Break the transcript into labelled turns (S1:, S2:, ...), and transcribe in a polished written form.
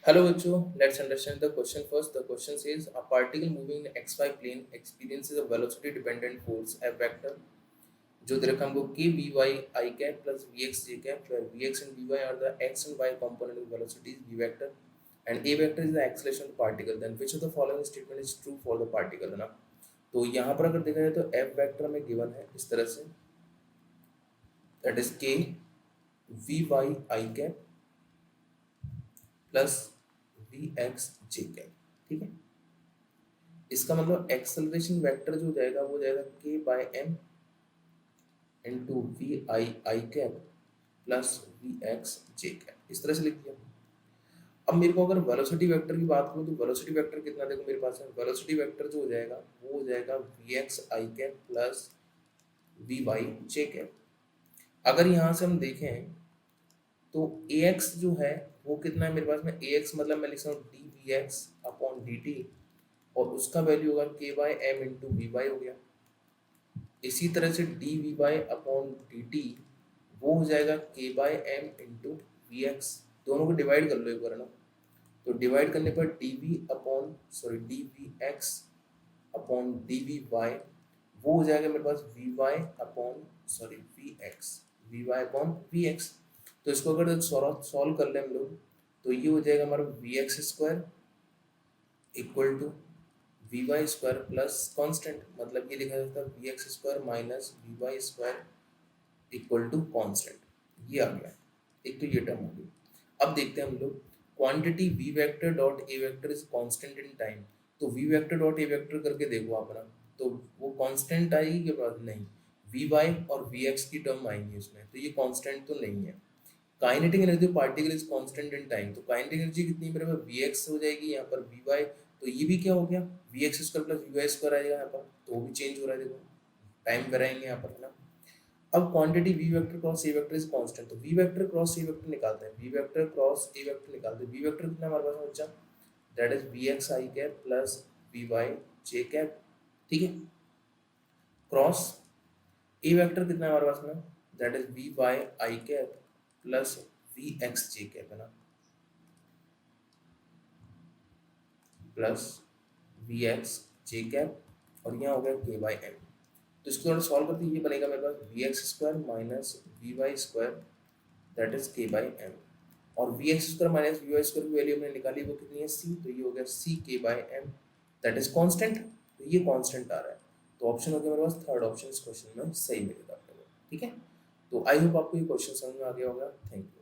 S1: Hello, Vichu. Let's understand the question first. The question says a particle moving in xy plane experiences a velocity dependent force F vector जो दे रखा है हमको k vy I cap plus vx j cap where vx and vy are the x and y component of velocities v vector and a vector is the acceleration of the particle. Then which of the following statement is true for the particle, है ना? तो यहाँ पर अगर देखा जाए तो f vector में given है इस तरह से, that is k vy I cap plus V X J cap. ठीक है, इसका मतलब एक्सेलरेशन वेक्टर जो जाएगा वो जाएगा K by M into V I I cap plus V X J cap, इस तरह से लिख दिया। अब मेरे को अगर वेलोसिटी वेक्टर की बात करूँ तो वेलोसिटी वेक्टर कितना, देखो मेरे पास है वेलोसिटी वेक्टर जो हो जाएगा वो हो जाएगा V x I cap plus we Y J cap. अगर यहाँ से हम देखें तो ए एक्स जो है वो कितना है मेरे पास में, ए एक्स मतलब मैं लिख सकता हूँ D we x upon D T और उसका वैल्यू होगा K by M into V Y हो गया। इसी तरह से D we Y upon D T वो हो जाएगा K by M into V X. दोनों को डिवाइड कर लो एक बार ना, तो डिवाइड करने पर d v upon d we x upon d we y वो हो जाएगा मेरे पास v Y upon v x, v Y upon v x. तो इसको अगर सॉल्व कर ले हम लोग तो ये हो जाएगा हमारा V x square equal to V Y square plus constant, मतलब ये लिखा जाता है V x square minus we Y square equal to constant. ये आ गया, एक तो ये टर्म हो गई। अब देखते हैं हम लोग quantity v vector dot a vector is constant in time. तो v vector dot a vector करके देखो आप ना, तो वो कांस्टेंट आएगी के बाद नहीं, वी वाई और वी एक्स की टर्म आएंगी उसमें, तो ये कांस्टेंट तो नहीं है। Kinetic energy particle is constant in time, तो काइनेटिक एनर्जी कितनी मेरे पास वी एक्स हो जाएगी यहाँ पर वी वाई, तो ये भी क्या हो गया V x square plus we Y square आएगा यहाँ पर, तो वो भी चेंज हो रहा है, देखो टाइम कराएंगे यहाँ पर, है ना। अब quantity v vector cross a vector is constant, तो v vector cross a vector निकालते हैं, v vector cross a vector निकालते हैं। वी वेक्टर कितना हमारे पास में बच्चा, that is v x I cap plus we Y J cap. ठीक है, क्रॉस ए वेक्टर कितना है हमारे पास में, that is V Y I cap plus V X J cap, है ना, plus V X J cap और यहाँ हो गया के बाई एम। तो इसको थोड़ा सॉल्व करते हैं, ये बनेगा मेरे पास v x square minus we Y square that is k by m, और v x square minus we Y square की वैल्यू हमने निकाली वो कितनी है सी, तो ये हो गया C K by M that is constant, तो ये कॉन्स्टेंट आ रहा है। तो ऑप्शन हो गया मेरे पास थर्ड ऑप्शन इस क्वेश्चन में सही मिलेगा आपको। ठीक है, तो आई होप आपको ये क्वेश्चन समझ में आ गया होगा। Thank you.